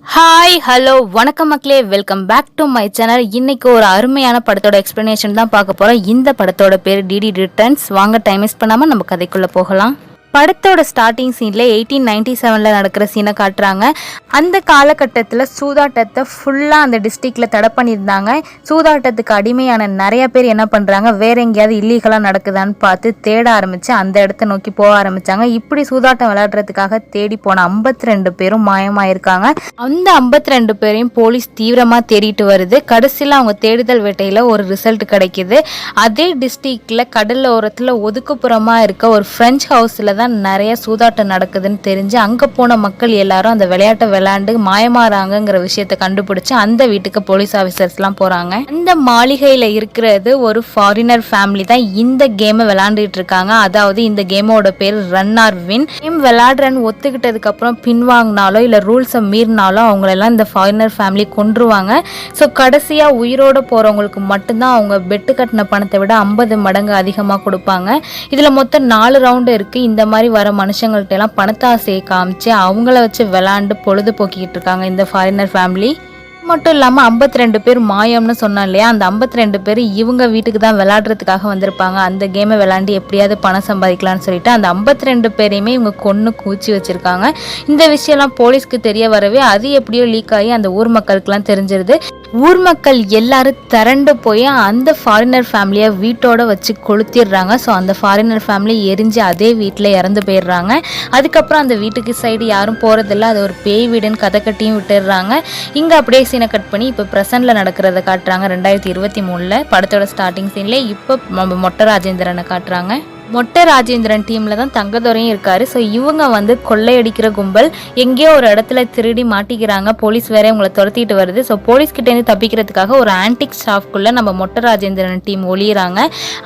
Hi hello வணக்கம் மக்களே, welcome back to my channel. இன்னைக்கு ஒரு அருமையான படத்தோட எக்ஸ்பிளனேஷன் தான் பார்க்க போறோம். இந்த படத்தோட பேர் டிடி ரிட்டர்ன்ஸ். வாங்க டைம் வேஸ்ட் பண்ணாம நம்ம கதைக்குள்ள போகலாம். படத்தோட ஸ்டார்டிங் சீன்ல 1897 நடக்கிற சீனை காட்டுறாங்க. அந்த காலகட்டத்தில் சூதாட்டத்தை ஃபுல்லாக அந்த டிஸ்ட்ரிக்ட்ல தடை பண்ணியிருந்தாங்க. சூதாட்டத்துக்கு அடிமையான நிறைய பேர் என்ன பண்ணுறாங்க, வேற எங்கேயாவது இல்லீகலாக நடக்குதான்னு பார்த்து தேட ஆரம்பித்து அந்த இடத்த நோக்கி போக ஆரம்பித்தாங்க. இப்படி சூதாட்டம் விளையாடுறதுக்காக தேடி போன 52 பேரும் மாயமாயிருக்காங்க. அந்த 52 பேரையும் போலீஸ் தீவிரமாக தேடிட்டு வருது. கடைசியில் அவங்க தேடுதல் வேட்டையில் ஒரு ரிசல்ட் கிடைக்கிது. அதே டிஸ்ட்ரிக்ட்ல கடல் ஓரத்தில் ஒதுக்குப்புறமாக இருக்க ஒரு ஃப்ரெஞ்ச் ஹவுஸில் தான் நிறைய சூதாட்டம் நடக்குதுன்னு தெரிஞ்சு அங்கே போன மக்கள் எல்லாரும் அந்த விளையாட்டை விளையாண்டு மாயமாறாங்கிற விஷயத்தை கண்டுபிடிச்சு அந்த வீட்டுக்கு போலீஸ் ஆஃபீஸர்ஸ்லாம் போகிறாங்க. அந்த மாளிகையில் இருக்கிறது ஒரு ஃபாரினர் ஃபேமிலி தான் இந்த கேமை விளையாண்டுட்டு இருக்காங்க. அதாவது இந்த கேமோட பேர் ரன் ஆர் வின். கேம் விளையாடுறன்னு ஒத்துக்கிட்டதுக்கு அப்புறம் பின்வாங்கினாலோ இல்லை ரூல்ஸை மீறினாலோ அவங்களெல்லாம் இந்த ஃபாரினர் ஃபேமிலி கொன்றுவாங்க. ஸோ கடைசியாக உயிரோடு போகிறவங்களுக்கு மட்டும்தான் அவங்க பெட்டு கட்டின பணத்தை விட 50 மடங்கு அதிகமாக கொடுப்பாங்க. இதில் மொத்தம் 4 ரவுண்டு இருக்குது. இந்த மாதிரி வர மனுஷங்கள்ட்ட எல்லாம் பணத்தாசையை காமிச்சு அவங்கள வச்சு விளையாண்டு பொழுதுபோக்கிட்டு இருக்காங்க இந்த ஃபாரினர் ஃபேமிலி. மட்டும் இல்லாமல் 52 பேர் மாயம்னு சொன்னோம் இல்லையா, அந்த 52 பேர் இவங்க வீட்டுக்கு தான் விளையாடுறதுக்காக வந்திருப்பாங்க. அந்த கேமை விளையாண்டு எப்படியாவது பணம் சம்பாதிக்கலாம்னு சொல்லிட்டு அந்த 52 பேரையுமே இவங்க கொன்று கூச்சி வச்சிருக்காங்க. இந்த விஷயம்லாம் போலீஸ்க்கு தெரிய வரவே அது எப்படியோ லீக் ஆகி அந்த ஊர் மக்களுக்கெல்லாம் தெரிஞ்சிருது. ஊர் மக்கள் எல்லாரும் திரண்டு போய் அந்த ஃபாரினர் ஃபேமிலியை வீட்டோட வச்சு கொளுத்திடுறாங்க. ஸோ அந்த ஃபாரினர் ஃபேமிலி எரிஞ்சு அதே வீட்டில் இறந்து போயிடுறாங்க. அதுக்கப்புறம் அந்த வீட்டுக்கு சைடு யாரும் போகிறதில்ல, அது ஒரு பேய் வீடுன்னு கதை கட்டியும் விட்டுடுறாங்க. இங்கே அப்படியே சீனை கட் பண்ணி இப்போ ப்ரெசென்ட்டில் நடக்கிறத காட்டுறாங்க. 2023 படத்தோட ஸ்டார்டிங் சீன்லேயே இப்போ நம்ம மொட்டை ராஜேந்திரனை காட்டுறாங்க. மொட்டை ராஜேந்திரன் டீமில் தான் தங்கதுரையும் இருக்காரு. ஸோ இவங்க வந்து கொள்ளையடிக்கிற கும்பல் எங்கேயோ ஒரு இடத்துல திருடி மாட்டிக்கிறாங்க. போலீஸ் வேற இவங்களை துரத்திட்டு வருது. ஸோ போலீஸ்கிட்டேருந்து தப்பிக்கிறதுக்காக ஒரு ஆன்டிக் ஷாப்குள்ளே நம்ம மொட்டை ராஜேந்திரன் டீம் ஒளியிறாங்க.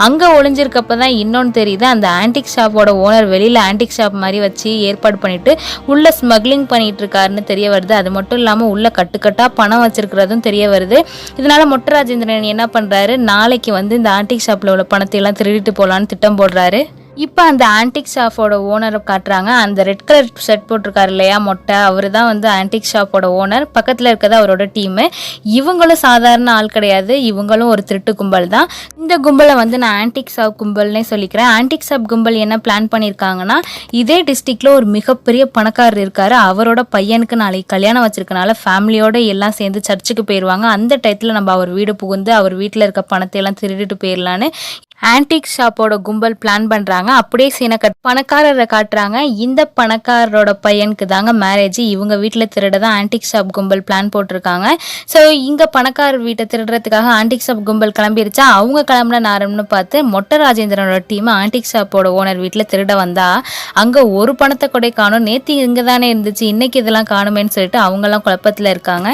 அங்கே ஒளிஞ்சிருக்கப்ப தான் இன்னொன்று தெரியுது, அந்த ஆன்டிக் ஷாப்போட ஓனர் வெளியில் ஆன்டிக் ஷாப் மாதிரி வச்சு ஏற்பாடு பண்ணிட்டு உள்ள ஸ்மக்லிங் பண்ணிட்டு இருக்காருன்னு தெரிய வருது. அது மட்டும் இல்லாமல் உள்ள கட்டுக்கட்டாக பணம் வச்சிருக்கிறதும் தெரிய வருது. இதனால மொட்டை ராஜேந்திரன் என்ன பண்ணுறாரு, நாளைக்கு வந்து இந்த ஆன்டிக் ஷாப்பில் உள்ள பணத்தை எல்லாம் திருடிட்டு போகலான்னு திட்டம் போடுறாரு. இப்போ அந்த ஆன்டிக் ஷாப்போட ஓனரை காட்டுறாங்க. அந்த ரெட் கலர் ஷர்ட் போட்டிருக்காரு இல்லையா மொட்டை, அவர் தான் வந்து ஆன்டிக் ஷாப்போட ஓனர். பக்கத்தில் இருக்கிறது அவரோட டீமு. இவங்களும் சாதாரண ஆள் கிடையாது, இவங்களும் ஒரு திருட்டு கும்பல் தான். இந்த கும்பலை வந்து நான் ஆன்டிக் ஷாப் கும்பல்னே சொல்லிக்கிறேன். ஆன்டிக் ஷாப் கும்பல் என்ன பிளான் பண்ணியிருக்காங்கன்னா, இதே டிஸ்ட்ரிக்டில் ஒரு மிகப்பெரிய பணக்காரர் இருக்கார். அவரோட பையனுக்கு நாளைக்கு கல்யாணம் வச்சிருக்கனால ஃபேமிலியோடு எல்லாம் சேர்ந்து சர்ச்சுக்கு போயிடுவாங்க. அந்த டயத்தில் நம்ம அவர் வீடு புகுந்து அவர் வீட்டில் இருக்க பணத்தை எல்லாம் திருடிட்டு போயிடலான்னு ஆன்டிக் ஷாப்போட கும்பல் பிளான் பண்ணுறாங்க. அப்படியே சீனை பணக்காரரை காட்டுறாங்க. இந்த பணக்காரரோட பையனுக்கு தாங்க மேரேஜ். இவங்க வீட்டில் திருட தான் ஆன்டிக் ஷாப் கும்பல் பிளான் போட்டிருக்காங்க. ஸோ இங்கே பணக்காரர் வீட்டை திருடுறதுக்காக ஆன்டிக் ஷாப் கும்பல் கிளம்பிருச்சா. அவங்க கிளம்புன நேரம்னு பார்த்து மொட்டை ராஜேந்திரனோட டீம் ஆன்டிக் ஷாப்போட ஓனர் வீட்டில் திருட வந்தா அங்கே ஒரு பணத்தை கூட காணும். நேற்று இங்கே தானே இருந்துச்சு, இன்னைக்கு இதெல்லாம் காணுமேன்னு சொல்லிட்டு அவங்கெல்லாம் குழப்பத்தில் இருக்காங்க.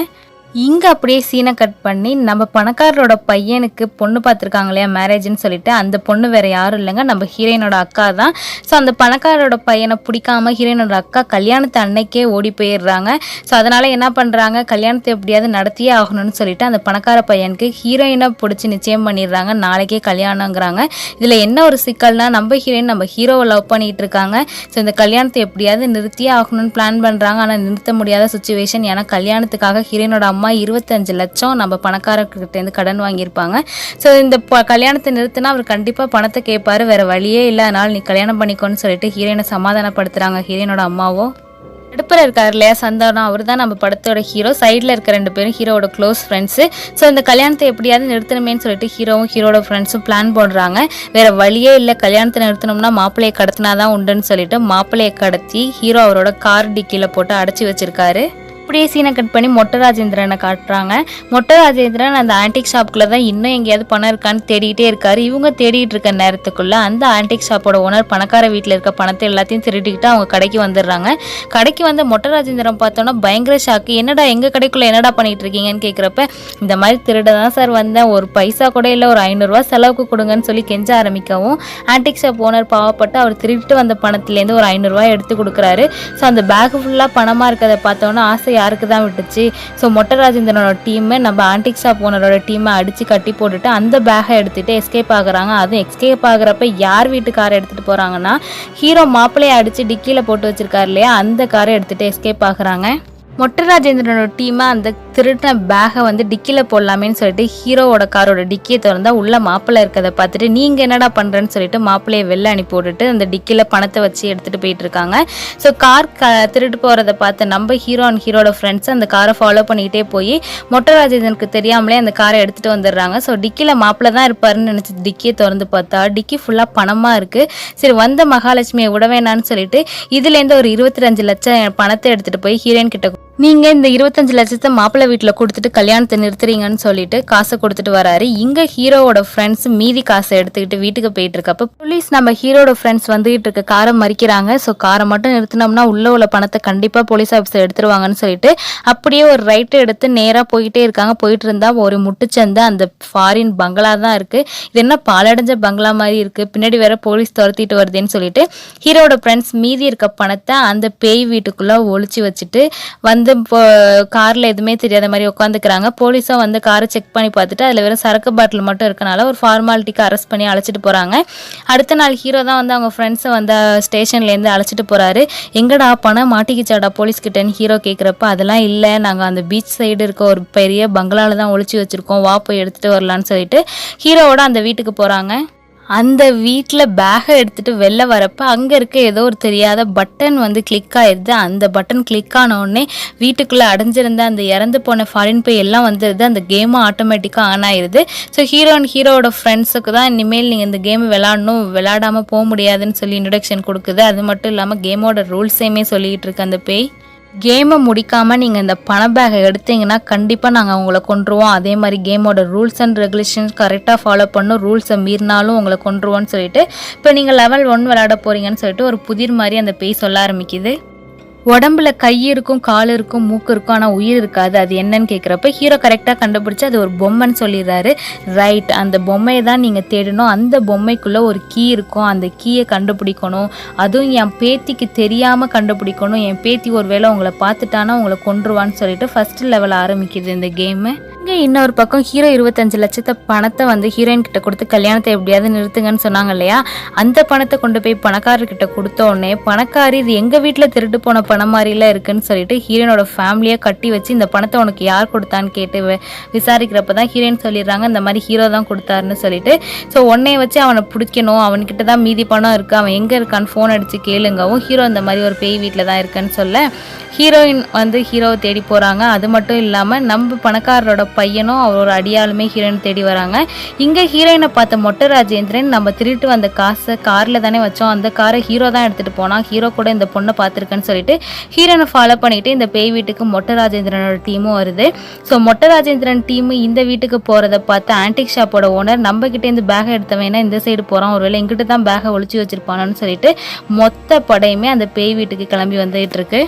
இங்கே அப்படியே சீனை கட் பண்ணி நம்ம பணக்காரரோட பையனுக்கு பொண்ணு பார்த்துருக்காங்க இல்லையா மேரேஜ்னு சொல்லிட்டு, அந்த பொண்ணு வேறு யாரும் இல்லைங்க, நம்ம ஹீரோயினோட அக்கா தான். ஸோ அந்த பணக்காரரோட பையனை பிடிக்காம ஹீரோயினோட அக்கா கல்யாணத்தை அன்னைக்கே ஓடி போயிடுறாங்க. ஸோ அதனால் என்ன பண்ணுறாங்க, கல்யாணத்தை எப்படியாவது நடத்தியே ஆகணும்னு சொல்லிட்டு அந்த பணக்கார பையனுக்கு ஹீரோயினை பிடிச்சி நிச்சயம் பண்ணிடுறாங்க. நாளைக்கே கல்யாணங்கிறாங்க. இதில் என்ன ஒரு சிக்கல்னா, நம்ம ஹீரோயின் நம்ம ஹீரோவை லவ் பண்ணிகிட்டு இருக்காங்க. ஸோ இந்த கல்யாணத்தை எப்படியாவது நிறுத்தியே ஆகணும்னு பிளான் பண்ணுறாங்க. ஆனால் நிறுத்த முடியாத சுச்சுவேஷன். ஏன்னா கல்யாணத்துக்காக ஹீரோயினோட அம்மா 25 லட்சம் நம்ம பணக்காரர்கிட்டேருந்து கடன் வாங்கியிருப்பாங்க. ஸோ இந்த கல்யாணத்தை நிறுத்தினா அவர் கண்டிப்பாக பணத்தை கேட்பாரு, வேற வழியே இல்லை, அதனால் நீ கல்யாணம் பண்ணிக்கோன்னு சொல்லிட்டு ஹீரோயினை சமாதானப்படுத்துகிறாங்க. ஹீரோயினோட அம்மாவோ அடுப்பில் இருக்கார் இல்லையா சந்தானம், அவர் தான் நம்ம படத்தோட ஹீரோ. சைடில் இருக்க 2 பேரும் ஹீரோட க்ளோஸ் ஃப்ரெண்ட்ஸு. ஸோ இந்த கல்யாணத்தை எப்படியாவது நிறுத்தணுமேன்னு சொல்லிட்டு ஹீரோவும் ஹீரோட ஃப்ரெண்ட்ஸும் பிளான் போடுறாங்க. வேறு வழியே இல்லை, கல்யாணத்தை நிறுத்தணும்னா மாப்பிள்ளையை கடத்தினா தான் உண்டுன்னு சொல்லிட்டு மாப்பிள்ளையை கடத்தி ஹீரோ அவரோட கார் டிக்கியில் போட்டு அடைச்சி வச்சிருக்காரு. அப்படியே சீனை கட் பண்ணி மொட்டை ராஜேந்திரனை காட்டுறாங்க. மொட்டை ராஜேந்திரன் அந்த ஆன்டிக் ஷாப்புக்குள்ள தான் இன்னும் எங்கேயாவது பணம் இருக்கான்னு தேடிக்கிட்டே இருக்காரு. இவங்க தேடிட்டு இருக்க நேரத்துக்குள்ள அந்த ஆன்டிக் ஷாப்போட ஓனர் பணக்கார வீட்டில் இருக்க பணத்தை எல்லாத்தையும் திருடிக்கிட்டு அவங்க கடைக்கு வந்துடுறாங்க. கடைக்கு வந்து மொட்டை ராஜேந்திரன் பார்த்தோன்னா பயங்கர ஷாக்கு. என்னடா எங்கள் கடைக்குள்ளே என்னடா பண்ணிட்டு இருக்கீங்கன்னு கேட்குறப்ப, இந்த மாதிரி திருட தான் சார் வந்தேன், ஒரு பைசா கூட இல்லை, ஒரு 500 ரூபா செலவுக்கு கொடுங்கன்னு சொல்லி கெஞ்ச ஆரம்பிக்கவும் ஆன்டிக் ஷாப் ஓனர் பாவப்பட்டு அவர் திருடிட்டு வந்த பணத்துலேருந்து ஒரு 500 ரூபாய் எடுத்து கொடுக்குறாரு. ஸோ அந்த பேக் ஃபுல்லாக பணமாக இருக்கிறத பார்த்தோன்னா ஆசை யாருக்கு தான் விட்டுச்சு. ஸோ மொட்டை ராஜேந்திரனோட டீமை நம்ம ஆன்டிக் ஷாப் ஓனரோட டீமை அடித்து கட்டி போட்டுட்டு அந்த பேக்கை எடுத்துகிட்டு எஸ்கேப் ஆகுறாங்க. அதுவும் எஸ்கேப் ஆகுறப்ப யார் வீட்டு காரை எடுத்துகிட்டு போகிறாங்கன்னா, ஹீரோ மாப்பிள்ளையை அடித்து டிக்கியில் போட்டு வச்சிருக்காரு இல்லையா, அந்த காரை எடுத்துகிட்டு எஸ்கேப் ஆகுறாங்க. மொட்டை ராஜேந்திரனோட டீமை அந்த திருட்டின பேகை வந்து டிக்கியில் போடலாமேன்னு சொல்லிட்டு ஹீரோவோட காரோட டிக்கியை திறந்தா உள்ள மாப்பிள்ளை இருக்கிறத பார்த்துட்டு நீங்கள் என்னடா பண்ணுறேன்னு சொல்லிட்டு மாப்பிள்ளையை வெளில அனுப்பி விட்டுட்டு அந்த டிக்கியில் பணத்தை வச்சு எடுத்துகிட்டு போயிட்டு இருக்காங்க. ஸோ கார் திருட்டு போகிறத பார்த்து நம்ம ஹீரோ அண்ட் ஹீரோட ஃப்ரெண்ட்ஸ் அந்த காரை ஃபாலோ பண்ணிக்கிட்டே போய் மொட்டை ராஜேந்திரனுக்கு தெரியாமலே அந்த காரை எடுத்துகிட்டு வந்துடுறாங்க. ஸோ டிக்கியில் மாப்பிள்ளை தான் இருப்பாருன்னு நினச்சி டிக்கியை திறந்து பார்த்தா டிக்கி ஃபுல்லாக பணமாக இருக்குது. சரி வந்த மகாலட்சுமியை விட வேணான்னு சொல்லிட்டு இதுலேருந்து ஒரு 25 லட்சம் பணத்தை எடுத்துகிட்டு போய் ஹீரோயின் கிட்ட நீங்கள் இந்த 25 லட்சத்தை மாப்பிள்ளை வீட்டில் கொடுத்துட்டு கல்யாணத்தை நிறுத்துறீங்கன்னு சொல்லிட்டு காசை கொடுத்துட்டு வராரு. இங்கே ஹீரோவோட ஃப்ரெண்ட்ஸ் மீதி காசை எடுத்துக்கிட்டு வீட்டுக்கு போயிட்டு இருக்கப்ப போலீஸ் நம்ம ஹீரோட ஃப்ரெண்ட்ஸ் வந்துகிட்டு இருக்க காரை மறிக்கிறாங்க. ஸோ காரை மட்டும் நிறுத்தினோம்னா உள்ள பணத்தை கண்டிப்பாக போலீஸ் ஆஃபீஸர் எடுத்துருவாங்கன்னு சொல்லிட்டு அப்படியே ஒரு ரைட்டு எடுத்து நேராக போயிட்டே இருக்காங்க. போயிட்டு இருந்தா ஒரு முட்டுச்சந்து அந்த ஃபாரின் பங்களா தான் இருக்குது. இது என்ன பாலடைஞ்ச பங்களா மாதிரி இருக்குது, பின்னாடி வேற போலீஸ் துரத்திட்டு வருதுன்னு சொல்லிட்டு ஹீரோட ஃப்ரெண்ட்ஸ் மீதி இருக்க பணத்தை அந்த பேய் வீட்டுக்குள்ளே ஒழிச்சு வச்சுட்டு வந்து கார்ல எதுவுமே தெரியாத மாதிரி உட்காந்துக்கிறாங்க. போலீஸும் வந்து காரை செக் பண்ணி பார்த்துட்டு அதில் வெறும் சரக்கு பாட்டில் மட்டும் இருக்கனால ஒரு ஃபார்மாலிட்டிக்கு அரெஸ்ட் பண்ணி அழைச்சிட்டு போகிறாங்க. அடுத்த நாள் ஹீரோ தான் வந்து அவங்க ஃப்ரெண்ட்ஸை வந்து ஸ்டேஷன்லேருந்து அழைச்சிட்டு போகிறாரு. எங்கடா பணம் மாட்டிக்கிச்சாடா போலீஸ்கிட்டன்னு ஹீரோ கேட்குறப்ப அதெல்லாம் இல்லை, நாங்கள் அந்த பீச் சைடு இருக்க ஒரு பெரிய பங்களாவில் தான் ஒழிச்சு வச்சுருக்கோம், வா போய் எடுத்துகிட்டு வரலான்னு சொல்லிட்டு ஹீரோவோட அந்த வீட்டுக்கு போகிறாங்க. அந்த வீட்டில் பேகை எடுத்துகிட்டு வெளில வரப்போ அங்கே இருக்க ஏதோ ஒரு தெரியாத பட்டன் வந்து கிளிக் ஆயிடுது. அந்த பட்டன் கிளிக் ஆன உடனே வீட்டுக்குள்ளே அடைஞ்சிருந்த அந்த இறந்து போன ஃபாரின் பே எல்லாம் வந்துடுது. அந்த கேமும் ஆட்டோமேட்டிக்காக ஆன் ஆயிடுது. ஸோ ஹீரோ அண்ட் ஹீரோவோட ஃப்ரெண்ட்ஸுக்கு தான் இனிமேல் நீங்கள் இந்த கேம் விளையாடாமல் போக முடியாதுன்னு சொல்லி இன்ட்ரடக்ஷன் கொடுக்குது. அது மட்டும் இல்லாமல் கேமோட ரூல்ஸையுமே சொல்லிக்கிட்டு இருக்கு அந்த பேய். கேமை முடிக்காமல் நீங்கள் இந்த பண பேகை எடுத்தீங்கன்னா கண்டிப்பாக நாங்கள் உங்களை கொன்றுவோம், அதே மாதிரி கேமோட ரூல்ஸ் அண்ட் ரெகுலேஷன்ஸ் கரெக்டாக ஃபாலோ பண்ணணும், ரூல்ஸை மீறினாலும் உங்களை கொன்றுவோன்னு சொல்லிட்டு இப்போ நீங்கள் லெவல் 1 விளையாட போகிறீங்கன்னு சொல்லிட்டு ஒரு புதிர் மாதிரி அந்த பேய் சொல்ல ஆரம்பிக்குது. உடம்புல கை இருக்கும், கால் இருக்கும், மூக்கு இருக்கும், ஆனால் உயிர் இருக்காது. அது என்னன்னு கேட்குறப்ப ஹீரோ கரெக்டாக கண்டுபிடிச்சி அது ஒரு பொம்மைன்னு சொல்லிடுறாரு. ரைட், அந்த பொம்மையை தான் நீங்கள் தேடணும், அந்த பொம்மைக்குள்ளே ஒரு கீ இருக்கும், அந்த கீயை கண்டுபிடிக்கணும், அதுவும் என் பேத்திக்கு தெரியாமல் கண்டுபிடிக்கணும், என் பேத்தி ஒரு வேளை உங்களை பார்த்துட்டானா உங்களை கொன்றுவான்னு சொல்லிட்டு ஃபஸ்ட்டு லெவல் ஆரம்பிக்குது இந்த கேமு. இங்கே இன்னொரு பக்கம் ஹீரோ 25 லட்சத்தை பணத்தை வந்து ஹீரோயின் கிட்ட கொடுத்து கல்யாணத்தை எப்படியாவது நிறுத்துங்கன்னு சொன்னாங்க இல்லையா, அந்த பணத்தை கொண்டு போய் பணக்காரர்கிட்ட கொடுத்த உடனே பணக்காரி இது எங்கள் வீட்டில் திருட்டு போன பணம் மாதிரிலாம் இருக்குன்னு சொல்லிட்டு ஹீரோனோட ஃபேமிலியை கட்டி வச்சு இந்த பணத்தை உனக்கு யார் கொடுத்தான்னு கேட்டு விசாரிக்கிறப்ப தான் ஹீரோயின் சொல்லிடுறாங்க இந்த மாதிரி ஹீரோ தான் கொடுத்தாருன்னு சொல்லிட்டு. ஸோ உன்னைய வச்சு அவனை பிடிக்கணும், அவன்கிட்ட தான் மீதி பணம் இருக்குது, அவன் எங்கே இருக்கான்னு ஃபோன் அடித்து கேளுங்கவும் ஹீரோ இந்த மாதிரி ஒரு பேய் வீட்டில் தான் இருக்குன்னு சொல்ல ஹீரோயின் வந்து ஹீரோவை தேடி போகிறாங்க. அது மட்டும் இல்லாமல் நம்ம பணக்காரரோட பையனும் அவரோட அடியாளுமே ஹீரோயின் தேடி வராங்க. இங்கே ஹீரோயினை பார்த்த மொட்டை ராஜேந்திரன் நம்ம திருட்டு வந்த காசை காரில் தானே வச்சோம், அந்த காரை ஹீரோ தான் எடுத்துகிட்டு போனால், ஹீரோ கூட இந்த பொண்ணை பார்த்துருக்கேன்னு சொல்லிட்டு ஹீரோனை ஃபாலோ பண்ணிட்டு இந்த பேய் வீட்டுக்கு மொட்டை ராஜேந்திரனோட டீமும் வருது. ஸோ மொட்டை ராஜேந்திரன் டீமு இந்த வீட்டுக்கு போகிறத பார்த்து ஆன்டிக் ஷாப்போட ஓனர் நம்ம கிட்டே இந்த பேகை எடுத்தவனா இந்த சைடு போகிறான், ஒருவேளை எங்கிட்ட தான் பேகை ஒழிச்சு வச்சிருப்பானு சொல்லிட்டு மொத்த படையுமே அந்த பேய் வீட்டுக்கு கிளம்பி வந்துட்டு இருக்கு.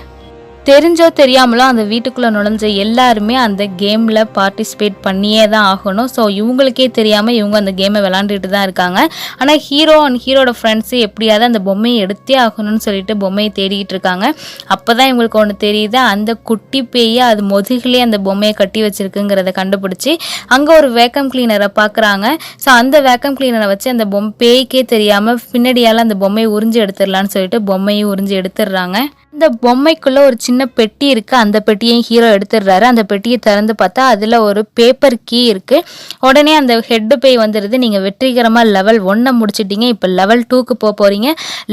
தெரிஞ்சோ தெரியாமலோ அந்த வீட்டுக்குள்ளே நுழைஞ்ச எல்லாருமே அந்த கேமில் பார்ட்டிசிபேட் பண்ணியே தான் ஆகணும். ஸோ இவங்களுக்கே தெரியாமல் இவங்க அந்த கேமை விளாண்டுட்டு தான் இருக்காங்க. ஆனால் ஹீரோ அண்ட் ஹீரோட ஃப்ரெண்ட்ஸு எப்படியாவது அந்த பொம்மையை எடுத்தே ஆகணும்னு சொல்லிட்டு பொம்மையை தேடிக்கிட்டு இருக்காங்க. அப்போ தான் இவங்களுக்கு ஒன்று தெரியுது, அந்த குட்டி பேயை அது முதுகிலே அந்த பொம்மையை கட்டி வச்சிருக்குங்கிறத கண்டுபிடிச்சி அங்கே ஒரு வேக்கம் கிளீனரை பார்க்குறாங்க. ஸோ அந்த வேக்கம் கிளீனரை வச்சு அந்த பேய்க்கே தெரியாமல் பின்னாடியால் அந்த பொம்மையை உறிஞ்சி எடுத்துடலான்னு சொல்லிட்டு பொம்மையும் உறிஞ்சி எடுத்துடுறாங்க. இந்த பொம்மைக்குள்ளே ஒரு சின்ன பெட்டி இருக்குது, அந்த பெட்டியையும் ஹீரோ எடுத்துடுறாரு. அந்த பெட்டியை திறந்து பார்த்தா அதில் ஒரு பேப்பர் கீ இருக்குது. உடனே அந்த ஹெட்டு பேய் வந்துடுது, நீங்கள் வெற்றிகரமாக லெவல் 1 முடிச்சிட்டிங்க, இப்போ லெவல் 2க்கு போக போகிறீங்க.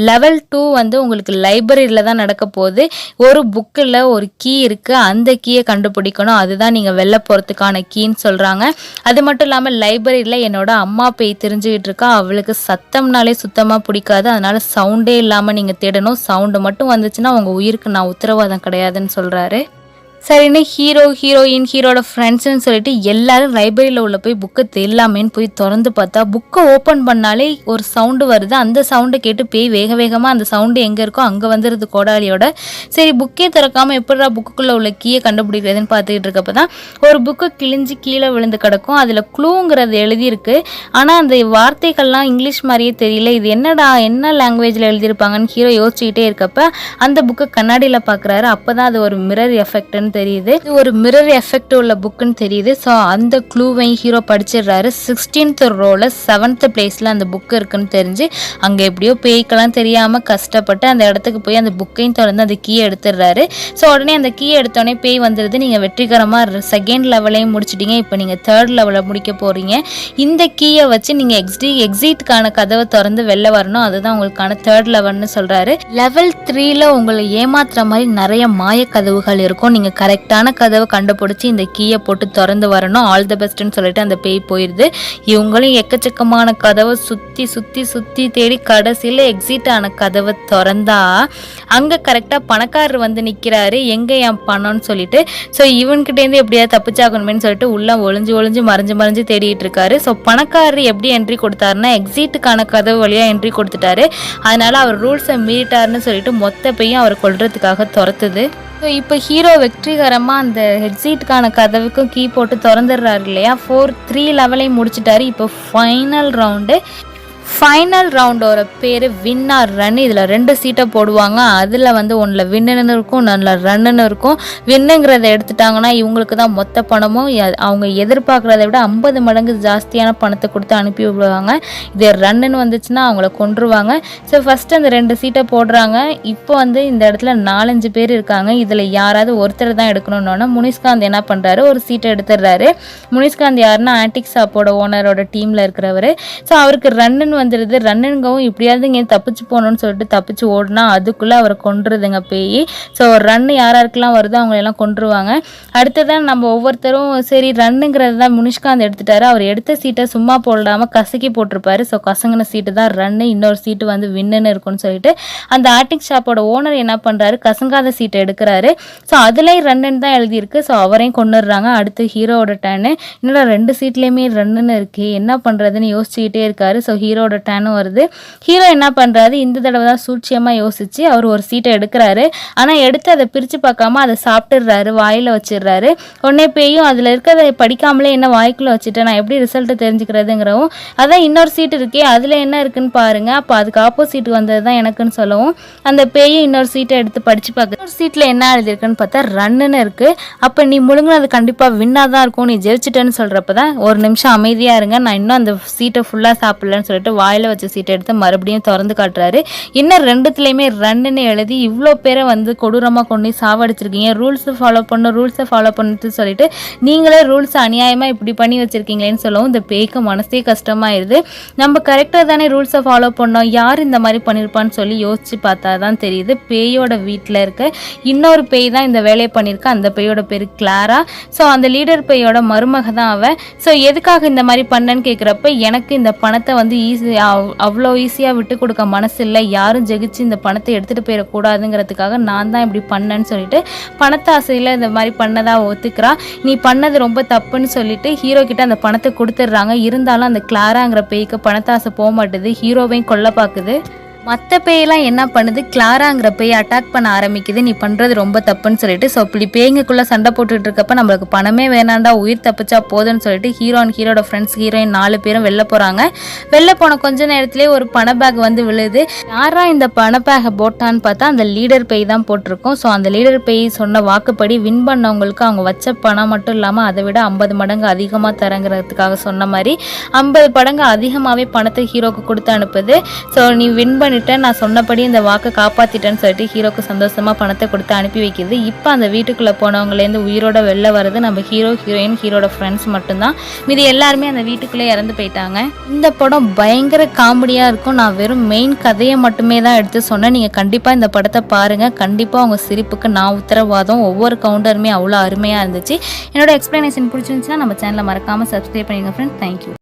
லெவல் 2 வந்து உங்களுக்கு லைப்ரரியில் தான் நடக்க போகுது. ஒரு புக்கில் ஒரு கீ இருக்குது, அந்த கீயை கண்டுபிடிக்கணும், அதுதான் நீங்கள் வெளில போகிறதுக்கான கீன்னு சொல்கிறாங்க. அது மட்டும் இல்லாமல் லைப்ரரியில் என்னோட அம்மா பேய் தெரிஞ்சுக்கிட்டு இருக்கா, அவளுக்கு சத்தம்னாலே சுத்தமாக பிடிக்காது, அதனால் சவுண்டே இல்லாமல் நீங்கள் தேடணும், சவுண்டு மட்டும் வந்துச்சுன்னா உங்கள் உயிருக்கு நான் உத்தரவாதம் கிடையாதுன்னு சொல்கிறாரு. சரின்னு ஹீரோயின் ஹீரோட ஃப்ரெண்ட்ஸ்ன்னு சொல்லிட்டு எல்லாரும் லைப்ரரியில் உள்ள போய் புக்கை தேடலாமேன்னு போய் திறந்து பார்த்தா புக்கை ஓப்பன் பண்ணாலே ஒரு சவுண்டு வருது. அந்த சவுண்டை கேட்டு பேய் வேக வேகமாக அந்த சவுண்டு எங்கே இருக்கோ அங்கே வந்துடுது கோடாலியோட. சரி புக்கே திறக்காமல் எப்படிடா புக்குக்குள்ளே உள்ள கீயை கண்டுபிடிக்கிறதுன்னு பார்த்துக்கிட்டு இருக்கப்போ தான் ஒரு புக்கு கிழிஞ்சு கீழே விழுந்து கிடக்கும். அதில் க்ளூங்கிறது எழுதியிருக்கு, ஆனால் அந்த வார்த்தைகள்லாம் இங்கிலீஷ் மாதிரியே தெரியல, இது என்னடா என்ன லாங்குவேஜில் எழுதியிருப்பாங்கன்னு ஹீரோ யோசிச்சுக்கிட்டே இருக்கப்ப அந்த புக்கை கண்ணாடியில் பார்க்குறாரு. அப்போ தான் அது ஒரு மிரர் எஃபெக்ட்னு இருக்குன்னு தெரியுது. இது ஒரு மிரர் எஃபெக்ட் உள்ள புக்குன்னு தெரியுது. ஸோ அந்த க்ளூவையும் ஹீரோ படிச்சிடுறாரு. 16th ரோல 7th பிளேஸ்ல அந்த புக் இருக்குன்னு தெரிஞ்சு அங்கே எப்படியோ பேய்க்கெல்லாம் தெரியாமல் கஷ்டப்பட்டு அந்த இடத்துக்கு போய் அந்த புக்கையும் திறந்து அந்த கீயை எடுத்துடுறாரு. ஸோ உடனே அந்த கீயை எடுத்தோடனே பேய் வந்துடுது. நீங்கள் வெற்றிகரமாக செகண்ட் லெவலையும் முடிச்சிட்டிங்க. இப்போ நீங்கள் தேர்ட் லெவலை முடிக்க போகிறீங்க. இந்த கீயை வச்சு நீங்கள் எக்ஸிட்டுக்கான கதவை திறந்து வெளில வரணும். அதுதான் உங்களுக்கான தேர்ட் லெவல்னு சொல்கிறாரு. லெவல் 3ல உங்களை ஏமாத்துற மாதிரி நிறைய மாய கதவுகள் இருக்கும். நீங்கள் கரெக்டான கதவை கண்டுபிடிச்சி இந்த கீயை போட்டு திறந்து வரணும். ஆல் த பெஸ்ட்னு சொல்லிட்டு அந்த பேய் போயிடுது. இவங்களும் எக்கச்சக்கமான கதவை சுற்றி சுற்றி சுற்றி தேடி கடைசியில் எக்ஸிட் ஆன கதவை திறந்தா அங்கே கரெக்டாக பணக்காரர் வந்து நிற்கிறாரு. எங்கே என் பணம்னு சொல்லிட்டு. ஸோ இவன்கிட்டேருந்து எப்படியாவது தப்பிச்சாகணுமேனு சொல்லிட்டு உள்ள ஒளிஞ்சு மறைஞ்சு தேடிட்டு இருக்காரு. ஸோ பணக்காரர் எப்படி என்ட்ரி கொடுத்தாருன்னா எக்ஸிட்டுக்கான கதவு வழியாக என்ட்ரி கொடுத்துட்டாரு. அதனால அவர் ரூல்ஸை மீறிட்டாருன்னு சொல்லிட்டு மொத்த பையன் அவர் கொல்றதுக்காக துரத்துது. ஸோ இப்போ ஹீரோ வெற்றிகரமாக அந்த எக்ஸிட்டுக்கான கதவுக்கும் கீ போட்டு திறந்துடுறாரு இல்லையா. 3 லெவலையும் முடிச்சிட்டாரு. இப்போ ஃபைனல் ரவுண்டோட பேர் வின் ஆர் ரன். இதில் 2 சீட்டை போடுவாங்க. அதில் வந்து ஒன்றில் வின்னுன்னு இருக்கும், ஒன்றில் ரன்னுன்னு இருக்கும். வின்னுங்கிறத எடுத்துட்டாங்கன்னா இவங்களுக்கு தான் மொத்த பணமும் அவங்க எதிர்பார்க்குறத விட 50 மடங்கு ஜாஸ்தியான பணத்தை கொடுத்து அனுப்பி விடுவாங்க. இது ரன்னுன்னு வந்துச்சுன்னா அவங்கள கொன்றுவாங்க. ஸோ ஃபஸ்ட்டு அந்த 2 சீட்டை போடுறாங்க. இப்போ வந்து இந்த இடத்துல 4-5 பேர் இருக்காங்க. இதில் யாராவது ஒருத்தர் தான் எடுக்கணுன்னொன்னா முனிஷ்காந்த் என்ன பண்ணுறாரு, ஒரு சீட்டை எடுத்துடுறாரு. முனிஷ்காந்த் யாருன்னா ஆன்டிக் ஷாப்போட ஓனரோட டீமில் இருக்கிறவர். ஸோ அவருக்கு ரன்னுன்னு வந்துடுது. ரன்னுங்கவும் இப்படியாவது இங்கே தப்பிச்சு போகணும்னு சொல்லிட்டு தப்பிச்சு ஓடினா அதுக்குள்ளே அவரை கொன்றுதுங்க பேய். ஸோ ரன்னு யாராருக்கெல்லாம் வருதோ அவங்களெல்லாம் கொன்றுவாங்க. அடுத்ததான் நம்ம ஒவ்வொருத்தரும் சரி ரன்னுங்கிறது தான் முனிஷ்காந்த் எடுத்துட்டாரு. அவர் எடுத்த சீட்டை சும்மா போடாமல் கசக்கி போட்டிருப்பாரு. ஸோ கசங்கின சீட்டு தான் ரன்னு, இன்னொரு சீட்டு வந்து வின்னுன்னு இருக்குன்னு சொல்லிட்டு அந்த ஆர்டிக் ஷாப்போட ஓனர் என்ன பண்ணுறாரு, கசங்காத சீட்டை எடுக்கிறாரு. ஸோ அதுலேயும் ரன்னுன்னு தான் எழுதியிருக்கு. ஸோ அவரையும் கொண்டுடுறாங்க. அடுத்து ஹீரோவோட டேனு. இன்னொரு 2 சீட்லேயுமே ரன்னுன்னு இருக்கு, என்ன பண்ணுறதுன்னு யோசிச்சுக்கிட்டே இருக்காரு. ஸோ ஹீரோட டேனும் வருது. ஹீரோ என்ன பண்ணுறாரு, இந்த தடவை தான் சூட்சியமாக யோசிச்சு அவர் ஒரு சீட்டை எடுக்கிறாரு. ஆனால் எடுத்து அதை பிரித்து பார்க்காம அதை சாப்பிட்டுடுறாரு, வாயில் வச்சிடுறாரு. உடனே பேயும் அதில் இருக்கிறத படிக்காமலே என்ன வாய்க்குள்ளே வச்சுட்டேன், நான் எப்படி ரிசல்ட்டை தெரிஞ்சுக்கிறதுங்கிறவும் அதான் இன்னொரு சீட் இருக்கே அதில் என்ன இருக்குன்னு பாருங்கள், அப்போ அதுக்கு ஆப்போசிட் வந்தது தான் எனக்குன்னு சொல்லவும் அந்த பேயும் இன்னொரு சீட்டை எடுத்து படித்து பார்க்க ஒரு சீட்டில் என்ன எழுதியிருக்குன்னு பார்த்தா ரன்னுன்னு இருக்குது. அப்போ நீ முழுங்கினது கண்டிப்பாக வின்னாக தான் இருக்கும், நீ ஜெயிச்சிட்டேன்னு சொல்கிறப்ப தான் ஒரு நிமிஷம் அமைதியாக இருங்க, நான் இன்னும் அந்த சீட்டை ஃபுல்லாக சாப்பிடலன்னு சொல்லிட்டு வாயில் வச்ச சீட்டை எடுத்து மறுபடியும் திறந்து காட்டுறாரு. இன்னும் 2த்துலேயுமே ரன்னுன்னு எழுதி இவ்வளோ பேரை வந்து கொடூரமாக கொண்டு சாவடிச்சிருக்கீங்க, ரூல்ஸை ஃபாலோ பண்ணுன்னு சொல்லிட்டு நீங்களே ரூல்ஸை அநியாயமாக இப்படி பண்ணி வச்சுருக்கீங்களேன்னு சொல்லவும் இந்த பேய்க்கு மனசே கஷ்டமாயிருது. நம்ம கரெக்டாக தானே ரூல்ஸை ஃபாலோ பண்ணோம், யார் இந்த மாதிரி பண்ணியிருப்பான்னு சொல்லி யோசிச்சு பார்த்தா தான் தெரியுது பேயோட வீட்டில் இருக்க இன்னொரு பேய் தான் இந்த வேலையை பண்ணியிருக்கா. அந்த பேயோட பேர் கிளாரா. ஸோ அந்த லீடர் பேயோட மருமக தான் அவன். ஸோ எதுக்காக இந்த மாதிரி பண்ணேன்னு கேட்குறப்ப எனக்கு இந்த பணத்தை வந்து அவ்வளோ ஈஸியாக விட்டு கொடுக்க மனசு இல்லை, யாரும் ஜெயிச்சு இந்த பணத்தை எடுத்துகிட்டு போயிடக்கூடாதுங்கிறதுக்காக நான் தான் இப்படி பண்ணேன்னு சொல்லிட்டு பணத்தாசையில் இந்த மாதிரி பண்ணதா ஒத்துக்கிறா. நீ பண்ணது ரொம்ப தப்புன்னு சொல்லிட்டு ஹீரோ கிட்ட அந்த பணத்தை கொடுத்துட்றாங்க. இருந்தாலும் அந்த கிளாராங்கிற பேய்க்கு பணத்தாசை போக மாட்டுது, ஹீரோவையும் கொல்ல பார்க்குது. மற்ற பேயெல்லாம் என்ன பண்ணுது, கிளாராங்கிற பேய் அட்டாக் பண்ண ஆரம்பிக்குது, நீ பண்ணுறது ரொம்ப தப்புன்னு சொல்லிட்டு. ஸோ இப்படி பேய்ங்குள்ளே சண்டை போட்டுட்டு இருக்கப்ப நம்மளுக்கு பணமே வேணாண்டா, உயிர் தப்பிச்சா போதுன்னு சொல்லிட்டு ஹீரோட ஃப்ரெண்ட்ஸ் ஹீரோயின் 4 பேரும் வெளில போகிறாங்க. வெளில போன கொஞ்ச நேரத்துலேயே ஒரு பண பேக் வந்து விழுது. யாரா இந்த பண பேக்கை போட்டான்னு பார்த்தா அந்த லீடர் பேய் தான் போட்டிருக்கோம். ஸோ அந்த லீடர் பேய் சொன்ன வாக்குப்படி வின் பண்ணவங்களுக்கு அவங்க வச்ச பணம் மட்டும் இல்லாமல் அதை விட 50 மடங்கு அதிகமாக தரங்கிறதுக்காக சொன்ன மாதிரி 50 மடங்கு அதிகமாகவே பணத்தை ஹீரோக்கு கொடுத்து அனுப்புது. ஸோ நீ வின் பண்ணிட்டு நான் சொன்னபடி இந்த வாக்கை காப்பாற்றிட்டேன்னு சொல்லிட்டு ஹீரோக்கு சந்தோஷமாக பணத்தை கொடுத்து அனுப்பி வைக்கிது. இப்போ அந்த வீட்டுக்குள்ளே போனவங்களேருந்து உயிரோட வெளில வர்றது நம்ம ஹீரோயின் ஹீரோட ஃப்ரெண்ட்ஸ் மட்டும்தான். மீதி எல்லாருமே அந்த வீட்டுக்குள்ளே இறந்து போயிட்டாங்க. இந்த படம் பயங்கர காமெடியாக இருக்கும். நான் வெறும் மெயின் கதையை மட்டுமே தான் எடுத்து சொன்னேன். நீங்கள் கண்டிப்பாக இந்த படத்தை பாருங்கள். கண்டிப்பாக உங்கள் சிரிப்புக்கு நான் உத்தரவாதம். ஒவ்வொரு கவுண்டருமே அவ்வளோ அருமையாக இருந்துச்சு. என்னோட எக்ஸ்பிளனேஷன் பிடிச்சிருந்துச்சுன்னா நம்ம சேனலை மறக்காமல் சப்ஸ்கிரைப் பண்ணிடுங்க ஃப்ரெண்ட்ஸ். தேங்க்யூ.